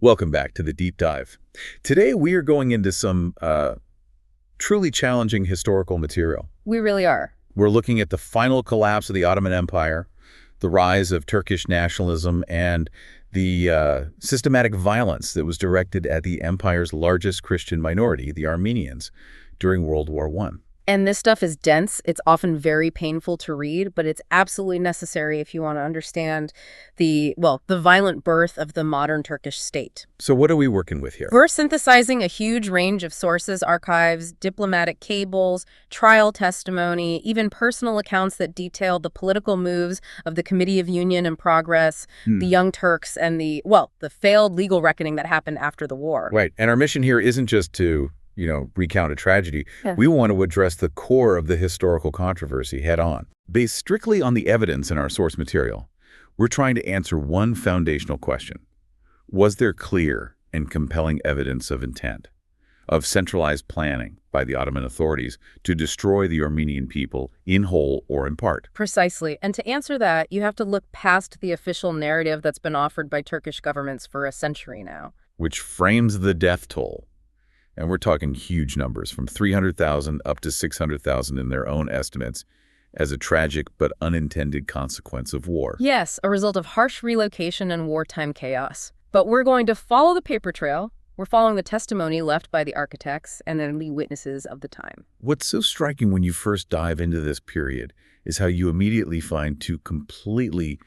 Welcome back to the Deep Dive. Today we are going into some truly challenging historical material. We really are. We're looking at the final collapse of the Ottoman Empire, the rise of Turkish nationalism, and the systematic violence that was directed at the empire's largest Christian minority, the Armenians, during World War I. And this stuff is dense. It's often very painful to read, but it's absolutely necessary if you want to understand the violent birth of the modern Turkish state. So what are we working with here? We're synthesizing a huge range of sources, archives, diplomatic cables, trial testimony, even personal accounts that detail the political moves of the Committee of Union and Progress, the Young Turks, and the failed legal reckoning that happened after the war. Right. And our mission here isn't just to recount a tragedy. Yeah. We want to address the core of the historical controversy head on. Based strictly on the evidence in our source material, we're trying to answer one foundational question. Was there clear and compelling evidence of intent, of centralized planning by the Ottoman authorities to destroy the Armenian people in whole or in part? Precisely. And to answer that, you have to look past the official narrative that's been offered by Turkish governments for a century now. Which frames the death toll. And we're talking huge numbers, from 300,000 up to 600,000 in their own estimates, as a tragic but unintended consequence of war. Yes, a result of harsh relocation and wartime chaos. But we're going to follow the paper trail. We're following the testimony left by the architects and the lead witnesses of the time. What's so striking when you first dive into this period is how you immediately find two completely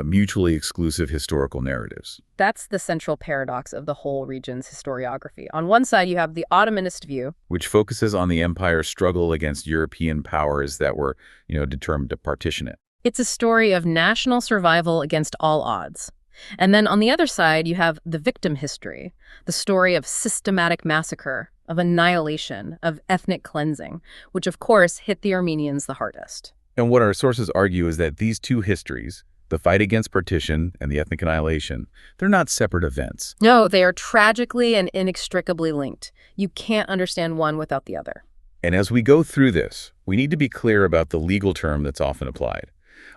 mutually exclusive historical narratives. That's the central paradox of the whole region's historiography. On one side, you have the Ottomanist view, Which focuses on the empire's struggle against European powers that were, determined to partition it. It's a story of national survival against all odds. And then on the other side, you have the victim history, the story of systematic massacre, of annihilation, of ethnic cleansing, which of course hit the Armenians the hardest. And what our sources argue is that these two histories, the fight against partition and the ethnic annihilation, they're not separate events. No, they are tragically and inextricably linked. You can't understand one without the other. And as we go through this, we need to be clear about the legal term that's often applied.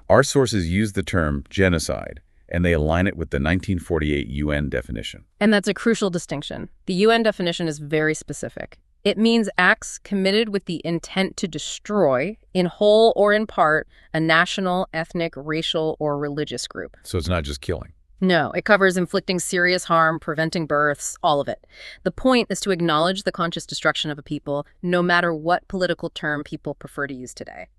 Our sources use the term genocide, and they align it with the 1948 UN definition. And that's a crucial distinction. The UN definition is very specific. It means acts committed with the intent to destroy, in whole or in part, a national, ethnic, racial, or religious group. So it's not just killing. No, it covers inflicting serious harm, preventing births, all of it. The point is to acknowledge the conscious destruction of a people, no matter what political term people prefer to use today.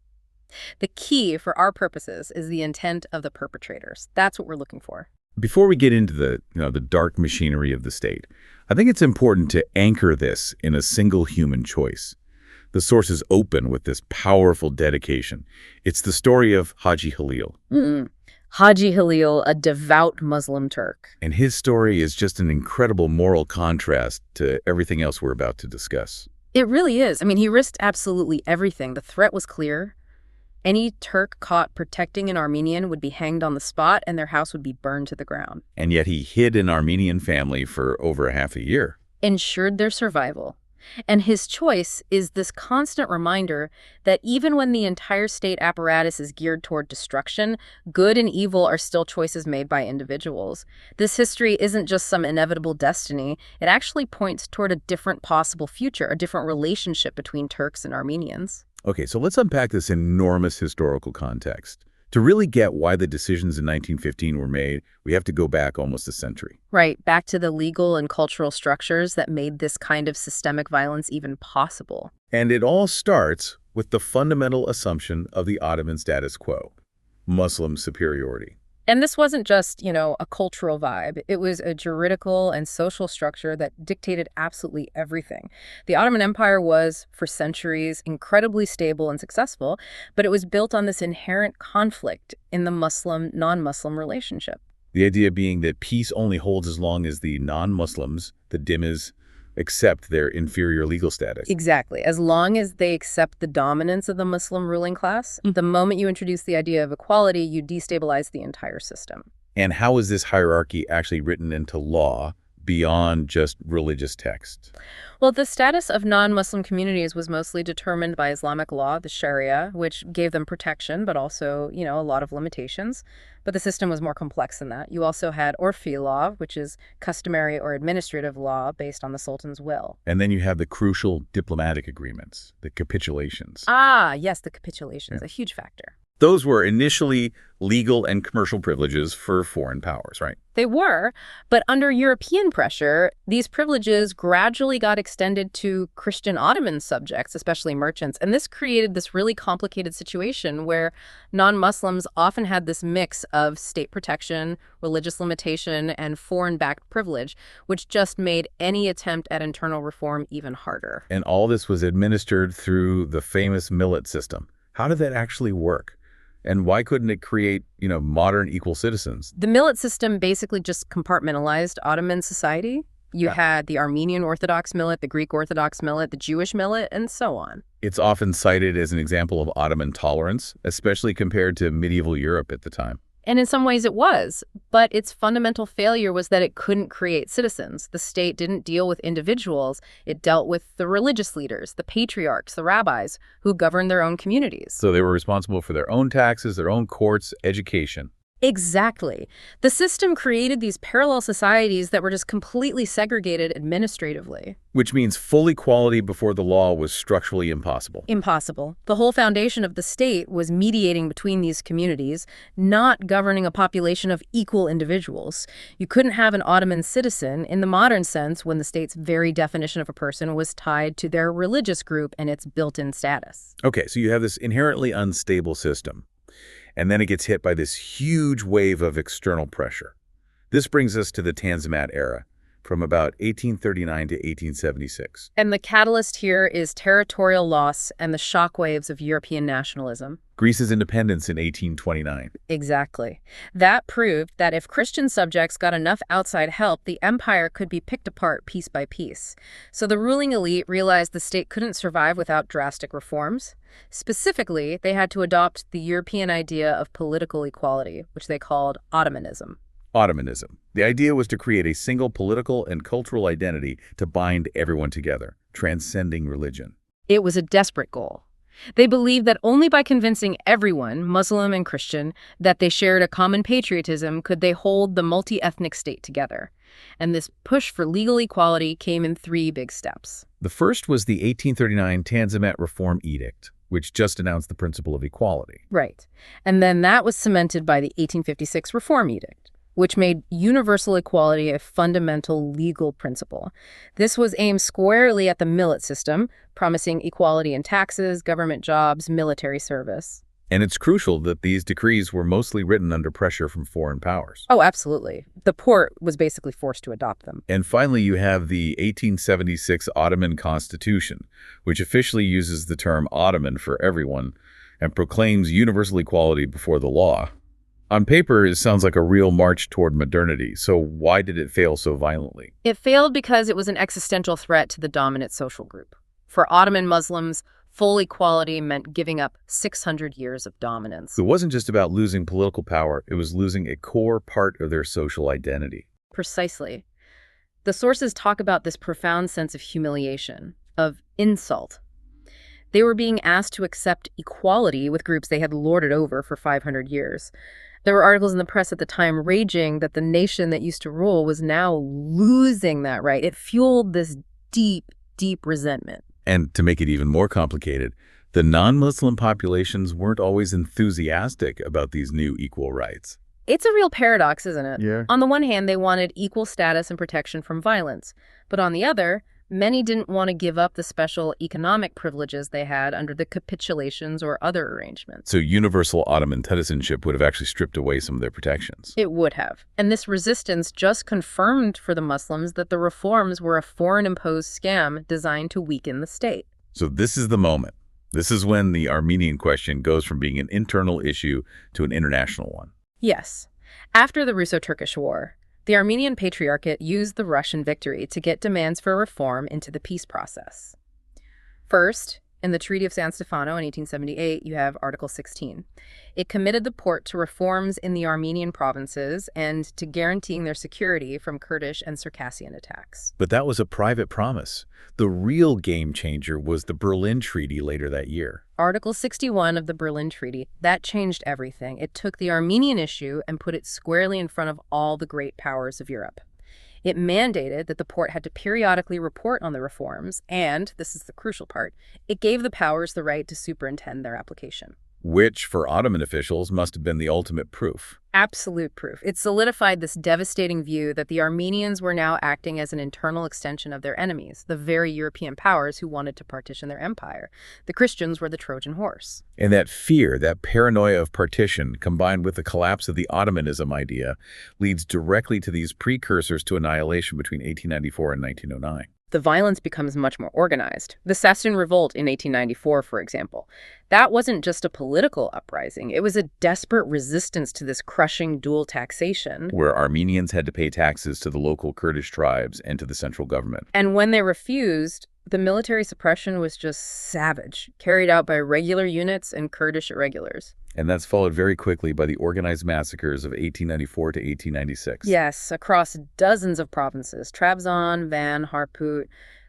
The key for our purposes is the intent of the perpetrators. That's what we're looking for. Before we get into the dark machinery of the state, I think it's important to anchor this in a single human choice. The sources open with this powerful dedication. It's the story of Haji Halil. Haji Halil, a devout Muslim Turk. And his story is just an incredible moral contrast to everything else we're about to discuss. It really is. I mean, he risked absolutely everything. The threat was clear. Any Turk caught protecting an Armenian would be hanged on the spot and their house would be burned to the ground. And yet he hid an Armenian family for over half a year. Ensured their survival. And his choice is this constant reminder that even when the entire state apparatus is geared toward destruction, good and evil are still choices made by individuals. This history isn't just some inevitable destiny. It actually points toward a different possible future, a different relationship between Turks and Armenians. Okay, so let's unpack this enormous historical context. To really get why the decisions in 1915 were made, we have to go back almost a century. Right, back to the legal and cultural structures that made this kind of systemic violence even possible. And it all starts with the fundamental assumption of the Ottoman status quo, Muslim superiority. And this wasn't just, a cultural vibe. It was a juridical and social structure that dictated absolutely everything. The Ottoman Empire was, for centuries, incredibly stable and successful, but it was built on this inherent conflict in the Muslim-non-Muslim relationship. The idea being that peace only holds as long as the non-Muslims, the dhimmis, accept their inferior legal status. Exactly. As long as they accept the dominance of the Muslim ruling class, the moment you introduce the idea of equality, you destabilize the entire system. And how is this hierarchy actually written into law beyond just religious text? Well, the status of non-Muslim communities was mostly determined by Islamic law, the Sharia, which gave them protection, but also, a lot of limitations. But the system was more complex than that. You also had Urfi law, which is customary or administrative law based on the Sultan's will. And then you have the crucial diplomatic agreements, the capitulations. Ah, yes, the capitulations, a huge factor. Those were initially legal and commercial privileges for foreign powers, right? They were, but under European pressure, these privileges gradually got extended to Christian Ottoman subjects, especially merchants. And this created this really complicated situation where non-Muslims often had this mix of state protection, religious limitation, and foreign-backed privilege, which just made any attempt at internal reform even harder. And all this was administered through the famous millet system. How did that actually work? And why couldn't it create, modern equal citizens? The millet system basically just compartmentalized Ottoman society. You had the Armenian Orthodox millet, the Greek Orthodox millet, the Jewish millet, and so on. It's often cited as an example of Ottoman tolerance, especially compared to medieval Europe at the time. And in some ways it was, but its fundamental failure was that it couldn't create citizens. The state didn't deal with individuals. It dealt with the religious leaders, the patriarchs, the rabbis, who governed their own communities. So they were responsible for their own taxes, their own courts, education. Exactly. The system created these parallel societies that were just completely segregated administratively. Which means full equality before the law was structurally impossible. Impossible. The whole foundation of the state was mediating between these communities, not governing a population of equal individuals. You couldn't have an Ottoman citizen in the modern sense when the state's very definition of a person was tied to their religious group and its built-in status. Okay, so you have this inherently unstable system. And then it gets hit by this huge wave of external pressure. This brings us to the Tanzimat era, from about 1839 to 1876. And the catalyst here is territorial loss and the shockwaves of European nationalism. Greece's independence in 1829. Exactly. That proved that if Christian subjects got enough outside help, the empire could be picked apart piece by piece. So the ruling elite realized the state couldn't survive without drastic reforms. Specifically, they had to adopt the European idea of political equality, which they called Ottomanism. Ottomanism. The idea was to create a single political and cultural identity to bind everyone together, transcending religion. It was a desperate goal. They believed that only by convincing everyone, Muslim and Christian, that they shared a common patriotism could they hold the multi-ethnic state together. And this push for legal equality came in 3 big steps. The first was the 1839 Tanzimat Reform Edict, which just announced the principle of equality. Right. And then that was cemented by the 1856 Reform Edict, which made universal equality a fundamental legal principle. This was aimed squarely at the millet system, promising equality in taxes, government jobs, military service. And it's crucial that these decrees were mostly written under pressure from foreign powers. Oh, absolutely. The Porte was basically forced to adopt them. And finally, you have the 1876 Ottoman Constitution, which officially uses the term Ottoman for everyone and proclaims universal equality before the law. On paper, it sounds like a real march toward modernity, so why did it fail so violently? It failed because it was an existential threat to the dominant social group. For Ottoman Muslims, full equality meant giving up 600 years of dominance. It wasn't just about losing political power, it was losing a core part of their social identity. Precisely. The sources talk about this profound sense of humiliation, of insult. They were being asked to accept equality with groups they had lorded over for 500 years. There were articles in the press at the time raging that the nation that used to rule was now losing that right. It fueled this deep, deep resentment. And to make it even more complicated, the non-Muslim populations weren't always enthusiastic about these new equal rights. It's a real paradox, isn't it? Yeah. On the one hand, they wanted equal status and protection from violence. But on the other, many didn't want to give up the special economic privileges they had under the capitulations or other arrangements. So universal Ottoman citizenship would have actually stripped away some of their protections. It would have. And this resistance just confirmed for the Muslims that the reforms were a foreign-imposed scam designed to weaken the state. So this is the moment. This is when the Armenian question goes from being an internal issue to an international one. Yes. After the Russo-Turkish War, the Armenian Patriarchate used the Russian victory to get demands for reform into the peace process. First, In the Treaty of San Stefano in 1878, you have Article 16. It committed the Porte to reforms in the Armenian provinces and to guaranteeing their security from Kurdish and Circassian attacks. But that was a private promise. The real game changer was the Berlin Treaty later that year. Article 61 of the Berlin Treaty, that changed everything. It took the Armenian issue and put it squarely in front of all the great powers of Europe. It mandated that the Porte had to periodically report on the reforms, and, this is the crucial part, it gave the powers the right to superintend their application. Which, for Ottoman officials, must have been the ultimate proof. Absolute proof. It solidified this devastating view that the Armenians were now acting as an internal extension of their enemies, the very European powers who wanted to partition their empire. The Christians were the Trojan horse. And that fear, that paranoia of partition, combined with the collapse of the Ottomanism idea, leads directly to these precursors to annihilation between 1894 and 1909. The violence becomes much more organized. The Sassoon Revolt in 1894, for example, that wasn't just a political uprising. It was a desperate resistance to this crushing dual taxation, where Armenians had to pay taxes to the local Kurdish tribes and to the central government. And when they refused, the military suppression was just savage, carried out by regular units and Kurdish irregulars. And that's followed very quickly by the organized massacres of 1894 to 1896. Yes, across dozens of provinces, Trabzon, Van, Harput.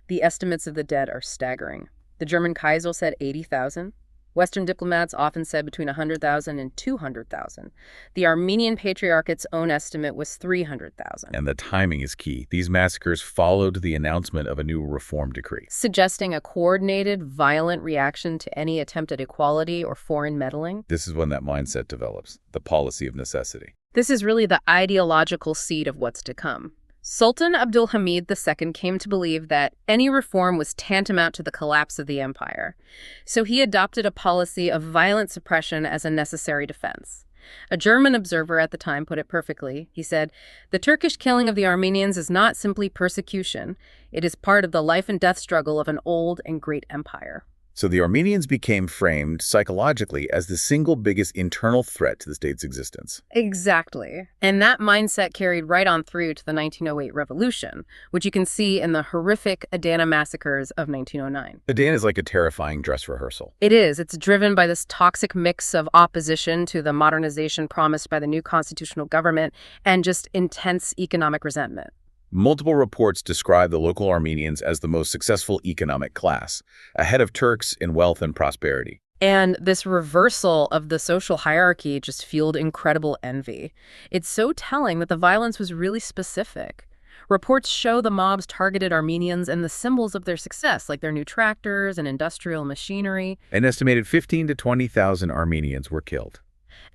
The estimates of the dead are staggering. The German Kaiser said 80,000. Western diplomats often said between 100,000 and 200,000. The Armenian Patriarchate's own estimate was 300,000. And the timing is key. These massacres followed the announcement of a new reform decree, suggesting a coordinated, violent reaction to any attempt at equality or foreign meddling. This is when that mindset develops, the policy of necessity. This is really the ideological seed of what's to come. Sultan Abdulhamid II came to believe that any reform was tantamount to the collapse of the empire. So he adopted a policy of violent suppression as a necessary defense. A German observer at the time put it perfectly. He said, "The Turkish killing of the Armenians is not simply persecution. It is part of the life and death struggle of an old and great empire." So the Armenians became framed psychologically as the single biggest internal threat to the state's existence. Exactly. And that mindset carried right on through to the 1908 revolution, which you can see in the horrific Adana massacres of 1909. Adana is like a terrifying dress rehearsal. It is. It's driven by this toxic mix of opposition to the modernization promised by the new constitutional government and just intense economic resentment. Multiple reports describe the local Armenians as the most successful economic class, ahead of Turks in wealth and prosperity. And this reversal of the social hierarchy just fueled incredible envy. It's so telling that the violence was really specific. Reports show the mobs targeted Armenians and the symbols of their success, like their new tractors and industrial machinery. An estimated 15,000 to 20,000 Armenians were killed.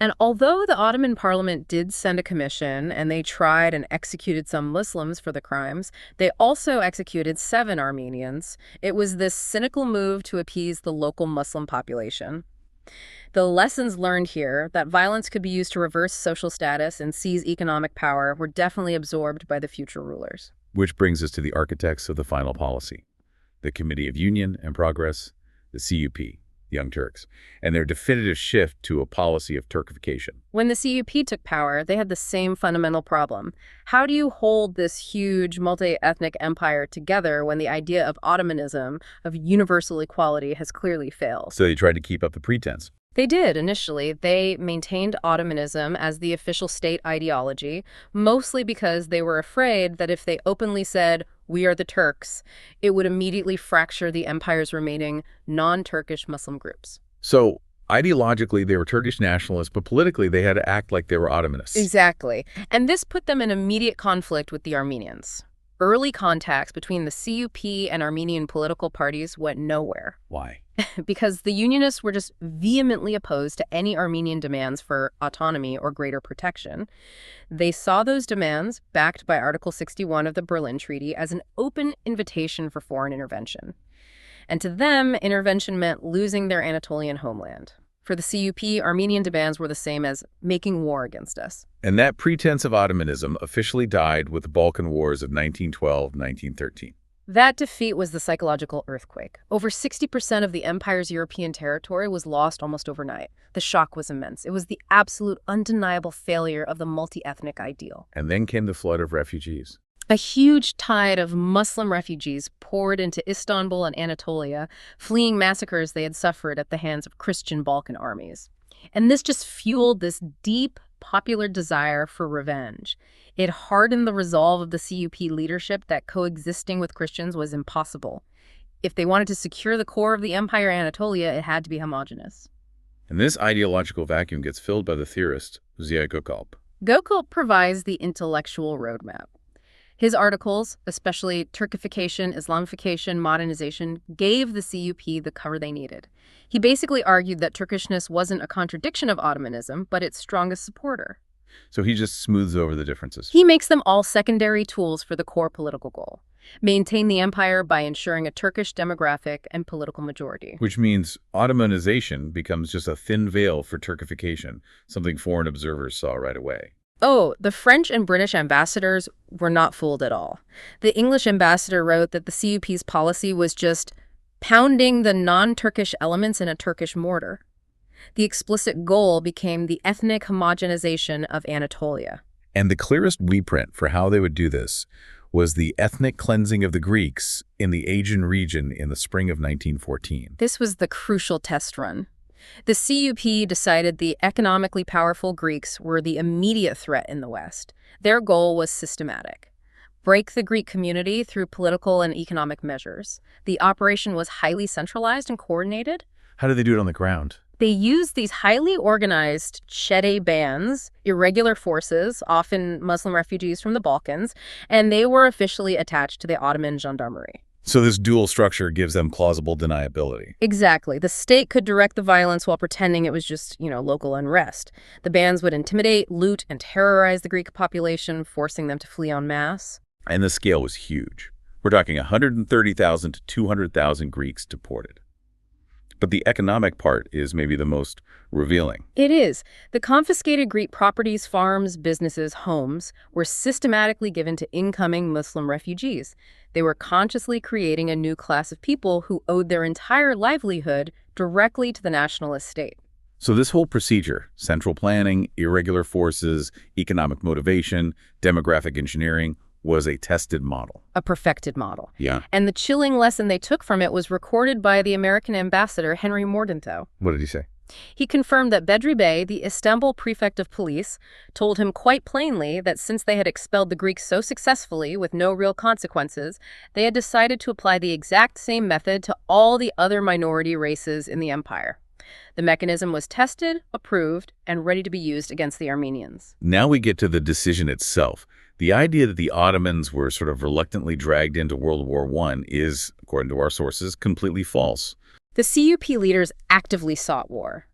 And although the Ottoman parliament did send a commission and they tried and executed some Muslims for the crimes, they also executed 7 Armenians. It was this cynical move to appease the local Muslim population. The lessons learned here, that violence could be used to reverse social status and seize economic power, were definitely absorbed by the future rulers. Which brings us to the architects of the final policy, the Committee of Union and Progress, the CUP. Young Turks, and their definitive shift to a policy of Turkification. When the CUP took power, they had the same fundamental problem. How do you hold this huge multi-ethnic empire together when the idea of Ottomanism, of universal equality, has clearly failed? So they tried to keep up the pretense. They did, initially. They maintained Ottomanism as the official state ideology, mostly because they were afraid that if they openly said, "We are the Turks," it would immediately fracture the empire's remaining non-Turkish Muslim groups. So, ideologically, they were Turkish nationalists, but politically, they had to act like they were Ottomanists. Exactly. And this put them in immediate conflict with the Armenians. Early contacts between the CUP and Armenian political parties went nowhere. Why? Because the Unionists were just vehemently opposed to any Armenian demands for autonomy or greater protection. They saw those demands, backed by Article 61 of the Berlin Treaty, as an open invitation for foreign intervention. And to them, intervention meant losing their Anatolian homeland. For the CUP, Armenian demands were the same as making war against us. And that pretense of Ottomanism officially died with the Balkan Wars of 1912-1913. That defeat was the psychological earthquake. Over 60% of the empire's European territory was lost almost overnight. The shock was immense. It was the absolute undeniable failure of the multi-ethnic ideal. And then came the flood of refugees. A huge tide of Muslim refugees poured into Istanbul and Anatolia, fleeing massacres they had suffered at the hands of Christian Balkan armies. And this just fueled this deep popular desire for revenge. It hardened the resolve of the CUP leadership that coexisting with Christians was impossible. If they wanted to secure the core of the Empire Anatolia, it had to be homogenous. And this ideological vacuum gets filled by the theorist Ziya Gökalp. Gökalp provides the intellectual roadmap. His articles, especially Turkification, Islamification, Modernization, gave the CUP the cover they needed. He basically argued that Turkishness wasn't a contradiction of Ottomanism, but its strongest supporter. So he just smooths over the differences. He makes them all secondary tools for the core political goal: maintain the empire by ensuring a Turkish demographic and political majority. Which means Ottomanization becomes just a thin veil for Turkification, something foreign observers saw right away. Oh, the French and British ambassadors were not fooled at all. The English ambassador wrote that the CUP's policy was just pounding the non-Turkish elements in a Turkish mortar. The explicit goal became the ethnic homogenization of Anatolia. And the clearest blueprint for how they would do this was the ethnic cleansing of the Greeks in the Aegean region in the spring of 1914. This was the crucial test run. The CUP decided the economically powerful Greeks were the immediate threat in the West. Their goal was systematic: break the Greek community through political and economic measures. The operation was highly centralized and coordinated. How did they do it on the ground? They used these highly organized Çete bands, irregular forces, often Muslim refugees from the Balkans, and they were officially attached to the Ottoman gendarmerie. So this dual structure gives them plausible deniability. Exactly. The state could direct the violence while pretending it was just, local unrest. The bands would intimidate, loot, and terrorize the Greek population, forcing them to flee en masse. And the scale was huge. We're talking 130,000 to 200,000 Greeks deported. But the economic part is maybe the most revealing. It is. The confiscated Greek properties, farms, businesses, homes were systematically given to incoming Muslim refugees. They were consciously creating a new class of people who owed their entire livelihood directly to the nationalist state. So this whole procedure, central planning, irregular forces, economic motivation, demographic engineering, was a tested model. A perfected model. Yeah. And the chilling lesson they took from it was recorded by the American ambassador, Henry Morgenthau. What did he say? He confirmed that Bedri Bey, the Istanbul prefect of police, told him quite plainly that since they had expelled the Greeks so successfully with no real consequences, they had decided to apply the exact same method to all the other minority races in the empire. The mechanism was tested, approved, and ready to be used against the Armenians. Now we get to the decision itself. The idea that the Ottomans were sort of reluctantly dragged into World War I is, according to our sources, completely false. The CUP leaders actively sought war.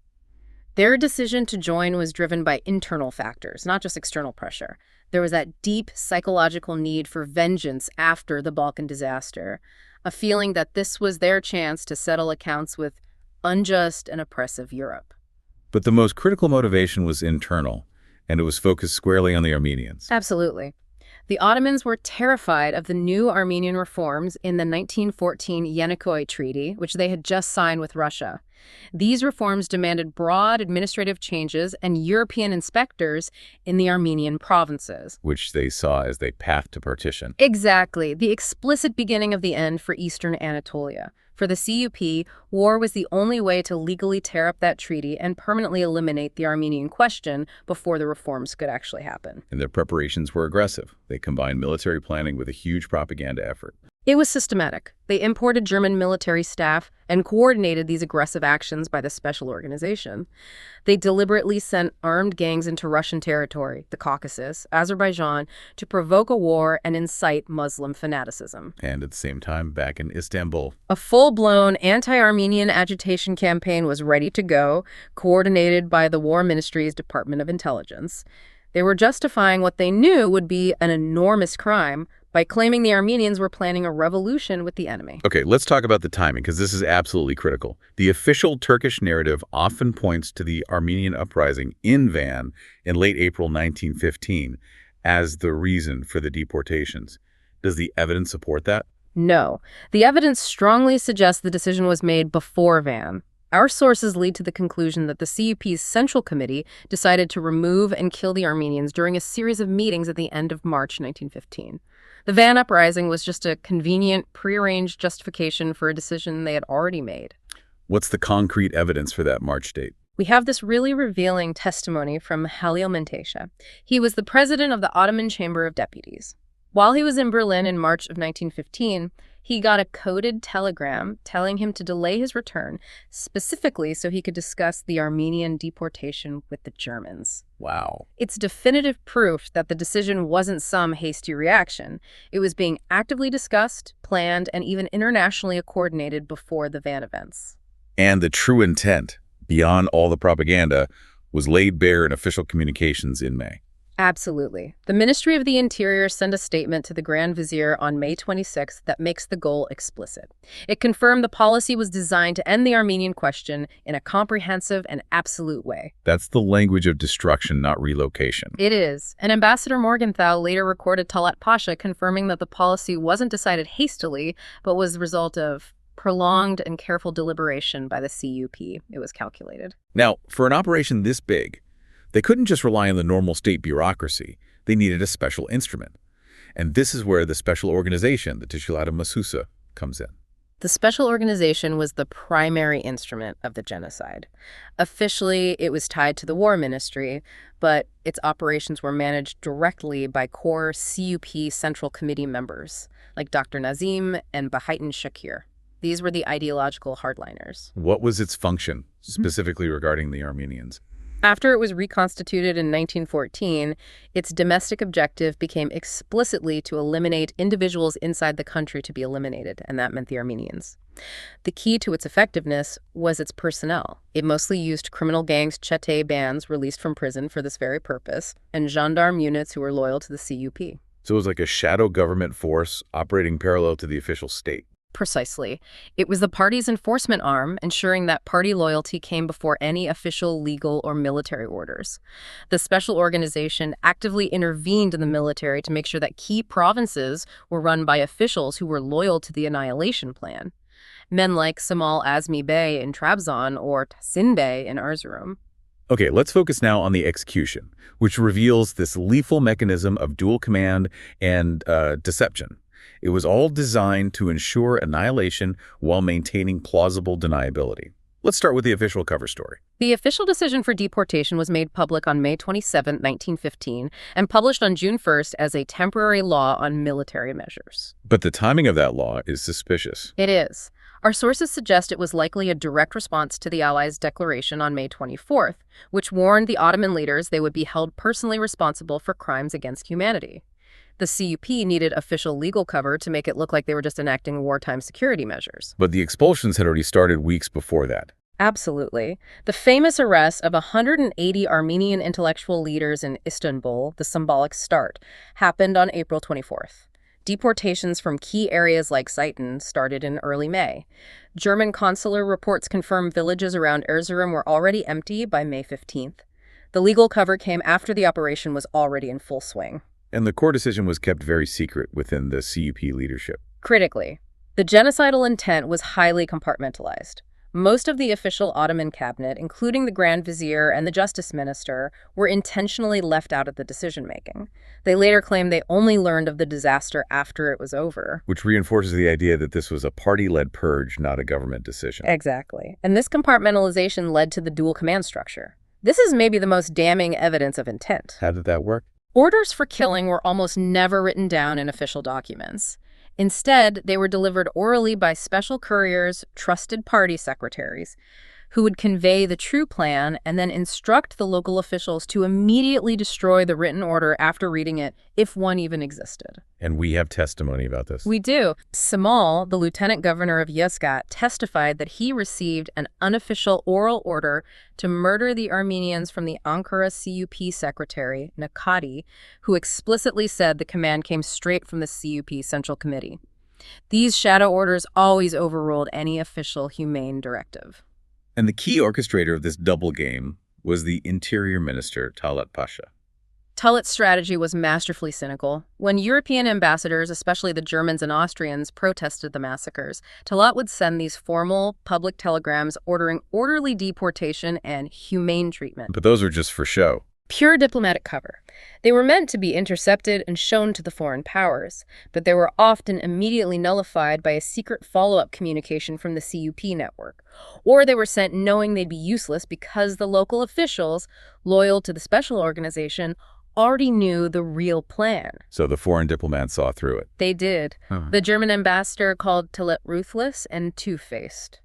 Their decision to join was driven by internal factors, not just external pressure. There was that deep psychological need for vengeance after the Balkan disaster, a feeling that this was their chance to settle accounts with unjust and oppressive Europe. But the most critical motivation was internal, and it was focused squarely on the Armenians. Absolutely. The Ottomans were terrified of the new Armenian reforms in the 1914 Yenikoi Treaty, which they had just signed with Russia. These reforms demanded broad administrative changes and European inspectors in the Armenian provinces, which they saw as the path to partition. Exactly, the explicit beginning of the end for Eastern Anatolia. For the CUP, war was the only way to legally tear up that treaty and permanently eliminate the Armenian question before the reforms could actually happen. And their preparations were aggressive. They combined military planning with a huge propaganda effort. It was systematic. They imported German military staff and coordinated these aggressive actions by the special organization. They deliberately sent armed gangs into Russian territory, the Caucasus, Azerbaijan, to provoke a war and incite Muslim fanaticism. And at the same time, back in Istanbul, a full-blown anti-Armenian agitation campaign was ready to go, coordinated by the War Ministry's Department of Intelligence. They were justifying what they knew would be an enormous crime by claiming the Armenians were planning a revolution with the enemy. Okay, let's talk about the timing, because this is absolutely critical. The official Turkish narrative often points to the Armenian uprising in Van in late April 1915 as the reason for the deportations. Does the evidence support that? No. The evidence strongly suggests the decision was made before Van. Our sources lead to the conclusion that the CUP's Central Committee decided to remove and kill the Armenians during a series of meetings at the end of March 1915. The van uprising was just a convenient, prearranged justification for a decision they had already made. What's the concrete evidence for that March date? We have this really revealing testimony from Halil Menteşe. He was the president of the Ottoman Chamber of Deputies. While he was in Berlin in March of 1915, he got a coded telegram telling him to delay his return, specifically so he could discuss the Armenian deportation with the Germans. Wow. It's definitive proof that the decision wasn't some hasty reaction. It was being actively discussed, planned, and even internationally coordinated before the van events. And the true intent, beyond all the propaganda, was laid bare in official communications in May. Absolutely. The Ministry of the Interior sent a statement to the Grand Vizier on May 26th that makes the goal explicit. It confirmed the policy was designed to end the Armenian question in a comprehensive and absolute way. That's the language of destruction, not relocation. It is. And Ambassador Morgenthau later recorded Talat Pasha confirming that the policy wasn't decided hastily, but was the result of prolonged and careful deliberation by the CUP. It was calculated. Now, for an operation this big, they couldn't just rely on the normal state bureaucracy. They needed a special instrument. And this is where the special organization, the Teşkilat-ı Mahsusa, comes in. The special organization was the primary instrument of the genocide. Officially, it was tied to the War Ministry, but its operations were managed directly by core CUP Central Committee members, like Dr. Nazim and Bahattin Shakir. These were the ideological hardliners. What was its function, specifically regarding the Armenians? After it was reconstituted in 1914, its domestic objective became explicitly to eliminate individuals inside the country to be eliminated, and that meant the Armenians. The key to its effectiveness was its personnel. It mostly used criminal gangs, Çete bands released from prison for this very purpose, and gendarme units who were loyal to the CUP. So it was like a shadow government force operating parallel to the official state. Precisely. It was the party's enforcement arm, ensuring that party loyalty came before any official legal or military orders. The special organization actively intervened in the military to make sure that key provinces were run by officials who were loyal to the annihilation plan. Men like Samal Azmi Bey in Trabzon or Tahsin Bey in Erzurum. Okay, let's focus now on the execution, which reveals this lethal mechanism of dual command and deception. It was all designed to ensure annihilation while maintaining plausible deniability. Let's start with the official cover story. The official decision for deportation was made public on May 27, 1915, and published on June 1st as a temporary law on military measures. But the timing of that law is suspicious. It is. Our sources suggest it was likely a direct response to the Allies' declaration on May 24th, which warned the Ottoman leaders they would be held personally responsible for crimes against humanity. The CUP needed official legal cover to make it look like they were just enacting wartime security measures. But the expulsions had already started weeks before that. Absolutely. The famous arrest of 180 Armenian intellectual leaders in Istanbul, the symbolic start, happened on April 24th. Deportations from key areas like Seyten started in early May. German consular reports confirm villages around Erzurum were already empty by May 15th. The legal cover came after the operation was already in full swing. And the core decision was kept very secret within the CUP leadership. Critically, the genocidal intent was highly compartmentalized. Most of the official Ottoman cabinet, including the Grand Vizier and the Justice Minister, were intentionally left out of the decision-making. They later claimed they only learned of the disaster after it was over. Which reinforces the idea that this was a party-led purge, not a government decision. Exactly. And this compartmentalization led to the dual command structure. This is maybe the most damning evidence of intent. How did that work? Orders for killing were almost never written down in official documents. Instead, they were delivered orally by special couriers, trusted party secretaries, who would convey the true plan and then instruct the local officials to immediately destroy the written order after reading it, if one even existed. And we have testimony about this. We do. Samal, the lieutenant governor of Yozgat, testified that he received an unofficial oral order to murder the Armenians from the Ankara CUP secretary, Nakati, who explicitly said the command came straight from the CUP Central Committee. These shadow orders always overruled any official humane directive. And the key orchestrator of this double game was the Interior Minister, Talat Pasha. Talat's strategy was masterfully cynical. When European ambassadors, especially the Germans and Austrians, protested the massacres, Talat would send these formal public telegrams ordering orderly deportation and humane treatment. But those were just for show. Pure diplomatic cover. They were meant to be intercepted and shown to the foreign powers, but they were often immediately nullified by a secret follow-up communication from the CUP network. Or they were sent knowing they'd be useless because the local officials, loyal to the special organization, already knew the real plan. So the foreign diplomats saw through it. They did. The German ambassador called Talat ruthless and two-faced.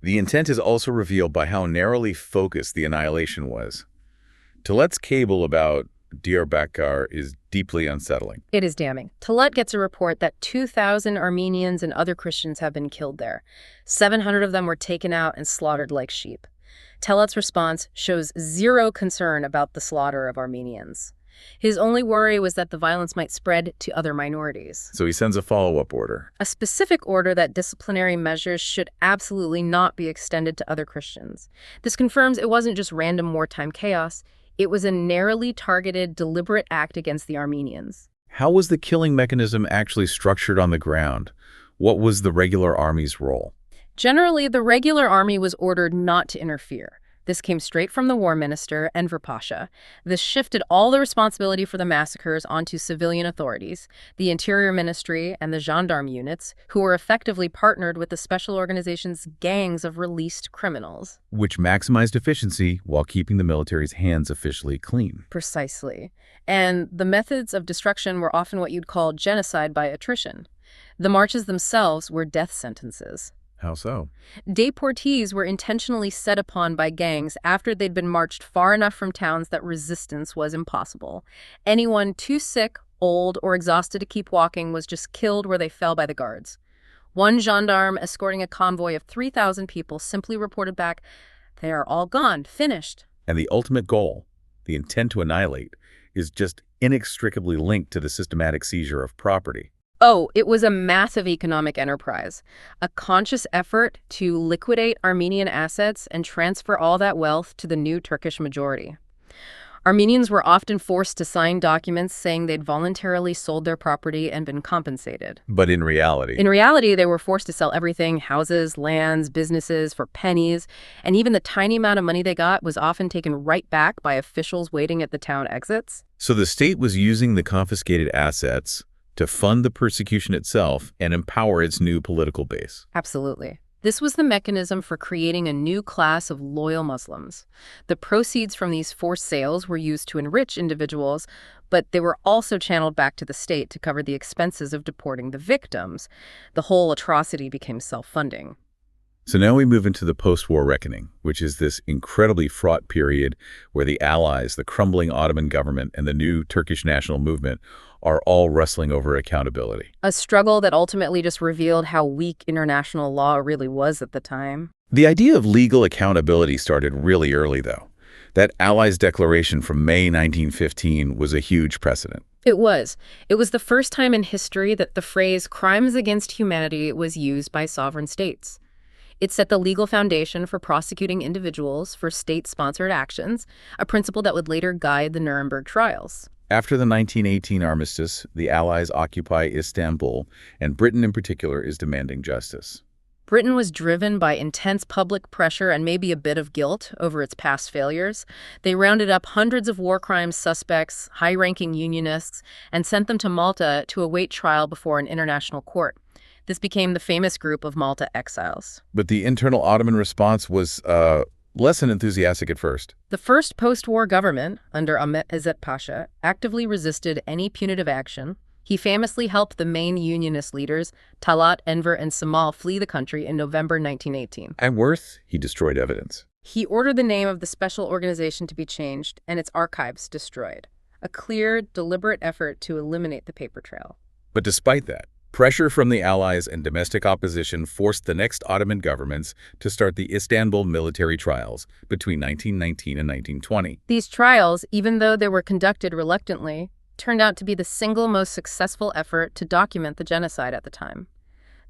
The intent is also revealed by how narrowly focused the annihilation was. Talat's cable about Diyarbakir is deeply unsettling. It is damning. Talat gets a report that 2,000 Armenians and other Christians have been killed there. 700 of them were taken out and slaughtered like sheep. Talat's response shows zero concern about the slaughter of Armenians. His only worry was that the violence might spread to other minorities. So he sends a follow-up order. A specific order that disciplinary measures should absolutely not be extended to other Christians. This confirms it wasn't just random wartime chaos. It was a narrowly targeted, deliberate act against the Armenians. How was the killing mechanism actually structured on the ground? What was the regular army's role? Generally, the regular army was ordered not to interfere. This came straight from the war minister, Enver Pasha. This shifted all the responsibility for the massacres onto civilian authorities, the Interior Ministry and the gendarme units, who were effectively partnered with the special organization's gangs of released criminals. Which maximized efficiency while keeping the military's hands officially clean. Precisely. And the methods of destruction were often what you'd call genocide by attrition. The marches themselves were death sentences. How so? Deportees were intentionally set upon by gangs after they'd been marched far enough from towns that resistance was impossible. Anyone too sick, old, or exhausted to keep walking was just killed where they fell by the guards. One gendarme escorting a convoy of 3,000 people simply reported back, "They are all gone, finished." And the ultimate goal, the intent to annihilate, is just inextricably linked to the systematic seizure of property. Oh, it was a massive economic enterprise, a conscious effort to liquidate Armenian assets and transfer all that wealth to the new Turkish majority. Armenians were often forced to sign documents saying they'd voluntarily sold their property and been compensated. But in reality? In reality, they were forced to sell everything, houses, lands, businesses, for pennies, and even the tiny amount of money they got was often taken right back by officials waiting at the town exits. So the state was using the confiscated assets to fund the persecution itself and empower its new political base. Absolutely. This was the mechanism for creating a new class of loyal Muslims. The proceeds from these forced sales were used to enrich individuals, but they were also channeled back to the state to cover the expenses of deporting the victims. The whole atrocity became self-funding. So now we move into the post-war reckoning, which is this incredibly fraught period where the Allies, the crumbling Ottoman government, and the new Turkish national movement are all wrestling over accountability. A struggle that ultimately just revealed how weak international law really was at the time. The idea of legal accountability started really early, though. That Allies declaration from May 1915 was a huge precedent. It was. It was the first time in history that the phrase crimes against humanity was used by sovereign states. It set the legal foundation for prosecuting individuals for state-sponsored actions, a principle that would later guide the Nuremberg trials. After the 1918 armistice, the Allies occupy Istanbul, and Britain in particular is demanding justice. Britain was driven by intense public pressure and maybe a bit of guilt over its past failures. They rounded up hundreds of war crimes suspects, high-ranking unionists, and sent them to Malta to await trial before an international court. This became the famous group of Malta exiles. But the internal Ottoman response was less than enthusiastic at first. The first post-war government, under Ahmet Ezet Pasha, actively resisted any punitive action. He famously helped the main unionist leaders, Talat, Enver, and Samal, flee the country in November 1918. At worst, he destroyed evidence. He ordered the name of the special organization to be changed and its archives destroyed. A clear, deliberate effort to eliminate the paper trail. But despite that, pressure from the Allies and domestic opposition forced the next Ottoman governments to start the Istanbul military trials between 1919 and 1920. These trials, even though they were conducted reluctantly, turned out to be the single most successful effort to document the genocide at the time.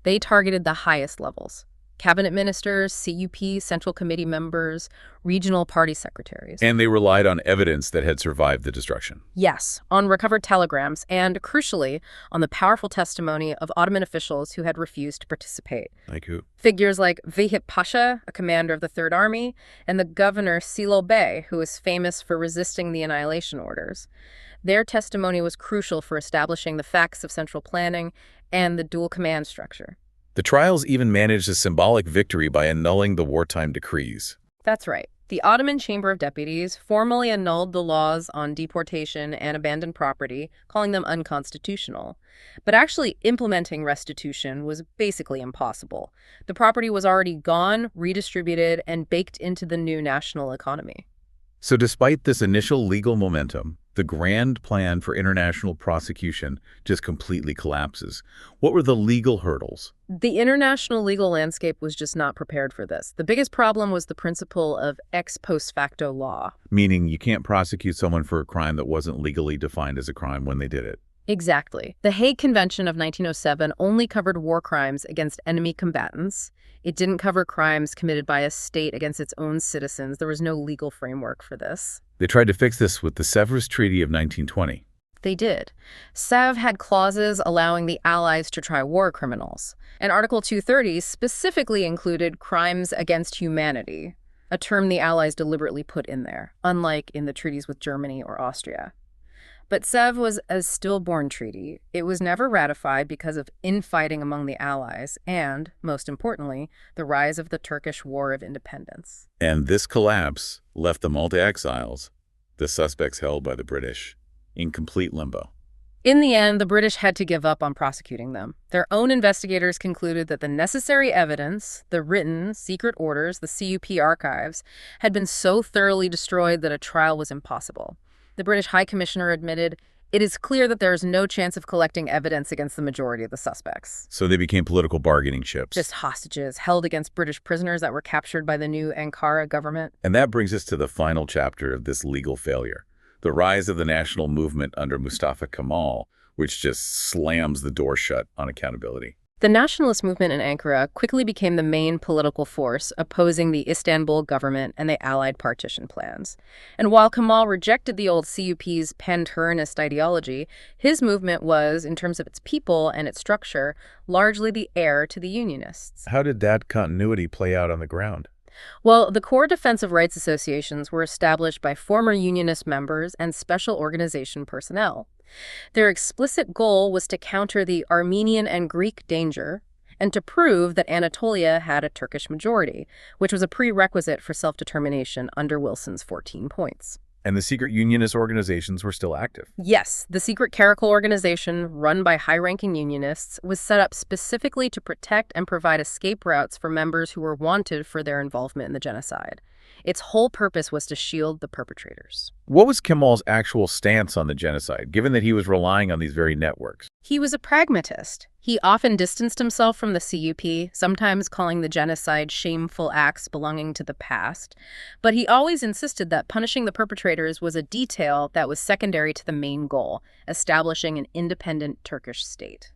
They targeted the highest levels, cabinet ministers, CUP, Central Committee members, regional party secretaries. And they relied on evidence that had survived the destruction. Yes, on recovered telegrams and, crucially, on the powerful testimony of Ottoman officials who had refused to participate. Like who? Figures like Vehip Pasha, a commander of the Third Army, and the governor Silo Bey, who was famous for resisting the annihilation orders. Their testimony was crucial for establishing the facts of central planning and the dual command structure. The trials even managed a symbolic victory by annulling the wartime decrees. That's right. The Ottoman Chamber of Deputies formally annulled the laws on deportation and abandoned property, calling them unconstitutional. But actually implementing restitution was basically impossible. The property was already gone, redistributed, and baked into the new national economy. So despite this initial legal momentum, the grand plan for international prosecution just completely collapses. What were the legal hurdles? The international legal landscape was just not prepared for this. The biggest problem was the principle of ex post facto law. Meaning you can't prosecute someone for a crime that wasn't legally defined as a crime when they did it. Exactly. The Hague Convention of 1907 only covered war crimes against enemy combatants. It didn't cover crimes committed by a state against its own citizens. There was no legal framework for this. They tried to fix this with the Sèvres Treaty of 1920. They did. Sèvres had clauses allowing the Allies to try war criminals. And Article 230 specifically included crimes against humanity, a term the Allies deliberately put in there, unlike in the treaties with Germany or Austria. But Sèvres was a stillborn treaty. It was never ratified because of infighting among the Allies and, most importantly, the rise of the Turkish War of Independence. And this collapse left the Malta exiles, the suspects held by the British, in complete limbo. In the end, the British had to give up on prosecuting them. Their own investigators concluded that the necessary evidence, the written, secret orders, the CUP archives, had been so thoroughly destroyed that a trial was impossible. The British High Commissioner admitted, "It is clear that there is no chance of collecting evidence against the majority of the suspects." So they became political bargaining chips. Just hostages held against British prisoners that were captured by the new Ankara government. And that brings us to the final chapter of this legal failure, the rise of the national movement under Mustafa Kemal, which just slams the door shut on accountability. The nationalist movement in Ankara quickly became the main political force opposing the Istanbul government and the Allied partition plans. And while Kemal rejected the old CUP's pan-Turanist ideology, his movement was, in terms of its people and its structure, largely the heir to the Unionists. How did that continuity play out on the ground? Well, the core defensive rights associations were established by former Unionist members and special organization personnel. Their explicit goal was to counter the Armenian and Greek danger and to prove that Anatolia had a Turkish majority, which was a prerequisite for self-determination under Wilson's 14 points. And the secret unionist organizations were still active. Yes, the secret clerical organization, run by high-ranking Unionists, was set up specifically to protect and provide escape routes for members who were wanted for their involvement in the genocide. Its whole purpose was to shield the perpetrators. What was Kemal's actual stance on the genocide, given that he was relying on these very networks? He was a pragmatist. He often distanced himself from the CUP, sometimes calling the genocide shameful acts belonging to the past. But he always insisted that punishing the perpetrators was a detail that was secondary to the main goal, establishing an independent Turkish state.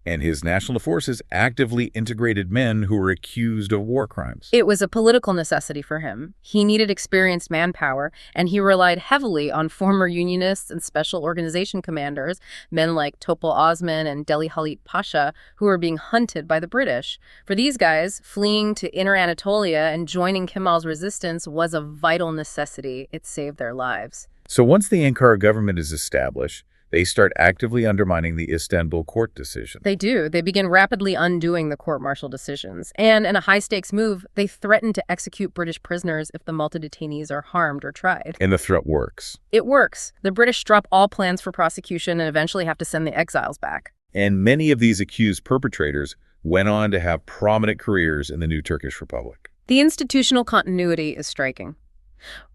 And his national forces actively integrated men who were accused of war crimes. It was a political necessity for him. He needed experienced manpower, and he relied heavily on former Unionists and special organization commanders, men like Topal Osman and Deli Halit Pasha, who were being hunted by the British. For these guys, fleeing to Inner Anatolia and joining Kemal's resistance was a vital necessity. It saved their lives. So once the Ankara government is established, they start actively undermining the Istanbul court decision. They do. They begin rapidly undoing the court-martial decisions. And in a high-stakes move, they threaten to execute British prisoners if the Malta detainees are harmed or tried. And the threat works. It works. The British drop all plans for prosecution and eventually have to send the exiles back. And many of these accused perpetrators went on to have prominent careers in the new Turkish Republic. The institutional continuity is striking.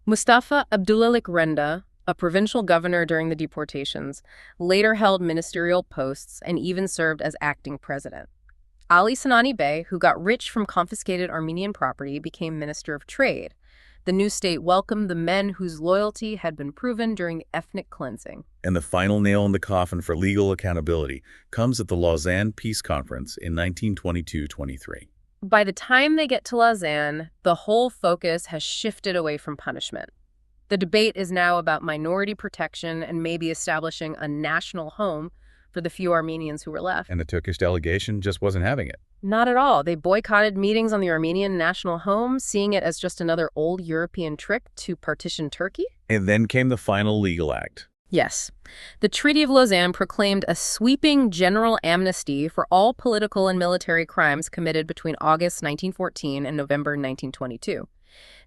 Mustafa Abdülhalik Renda, a provincial governor during the deportations, later held ministerial posts and even served as acting president. Ali Sinani Bey, who got rich from confiscated Armenian property, became Minister of Trade. The new state welcomed the men whose loyalty had been proven during the ethnic cleansing. And the final nail in the coffin for legal accountability comes at the Lausanne Peace Conference in 1922-23. By the time they get to Lausanne, the whole focus has shifted away from punishment. The debate is now about minority protection and maybe establishing a national home for the few Armenians who were left. And the Turkish delegation just wasn't having it. Not at all. They boycotted meetings on the Armenian national home, seeing it as just another old European trick to partition Turkey. And then came the final legal act. Yes. The Treaty of Lausanne proclaimed a sweeping general amnesty for all political and military crimes committed between August 1914 and November 1922.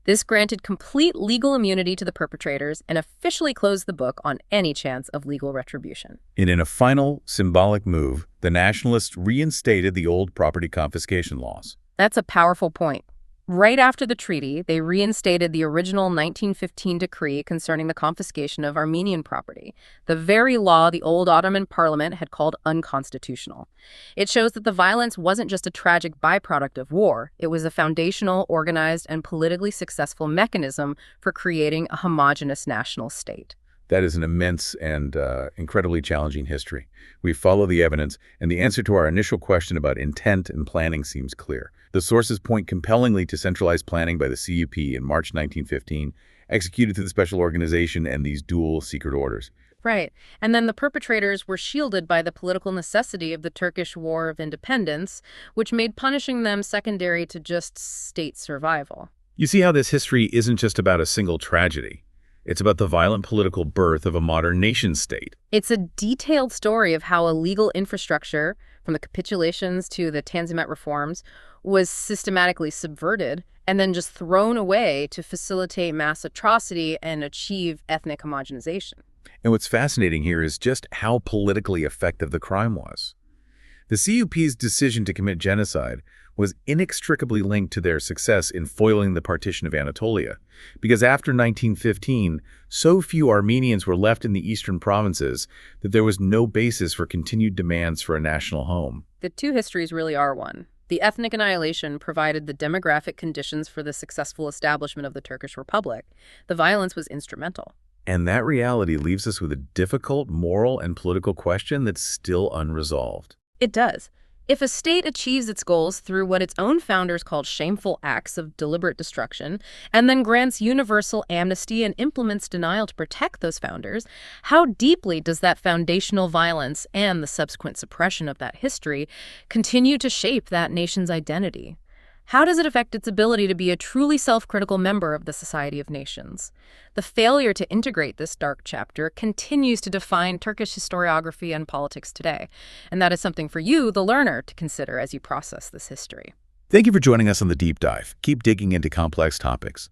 This granted complete legal immunity to the perpetrators and officially closed the book on any chance of legal retribution. And in a final symbolic move, the nationalists reinstated the old property confiscation laws. That's a powerful point. Right after the treaty, they reinstated the original 1915 decree concerning the confiscation of Armenian property, the very law the old Ottoman parliament had called unconstitutional. It shows that the violence wasn't just a tragic byproduct of war. It was a foundational, organized, and politically successful mechanism for creating a homogeneous national state. That is an immense and incredibly challenging history. We follow the evidence, and the answer to our initial question about intent and planning seems clear. The sources point compellingly to centralized planning by the CUP in March 1915, executed through the Special Organization and these dual secret orders. Right. And then the perpetrators were shielded by the political necessity of the Turkish War of Independence, which made punishing them secondary to just state survival. You see how this history isn't just about a single tragedy. It's about the violent political birth of a modern nation-state. It's a detailed story of how a legal infrastructure, from the capitulations to the Tanzimat reforms, was systematically subverted and then just thrown away to facilitate mass atrocity and achieve ethnic homogenization. And what's fascinating here is just how politically effective the crime was. The CUP's decision to commit genocide was inextricably linked to their success in foiling the partition of Anatolia, because after 1915, so few Armenians were left in the eastern provinces that there was no basis for continued demands for a national home. The two histories really are one. The ethnic annihilation provided the demographic conditions for the successful establishment of the Turkish Republic. The violence was instrumental. And that reality leaves us with a difficult moral and political question that's still unresolved. It does. If a state achieves its goals through what its own founders called shameful acts of deliberate destruction, and then grants universal amnesty and implements denial to protect those founders, how deeply does that foundational violence and the subsequent suppression of that history continue to shape that nation's identity? How does it affect its ability to be a truly self-critical member of the Society of Nations? The failure to integrate this dark chapter continues to define Turkish historiography and politics today, and that is something for you, the learner, to consider as you process this history. Thank you for joining us on The Deep Dive. Keep digging into complex topics.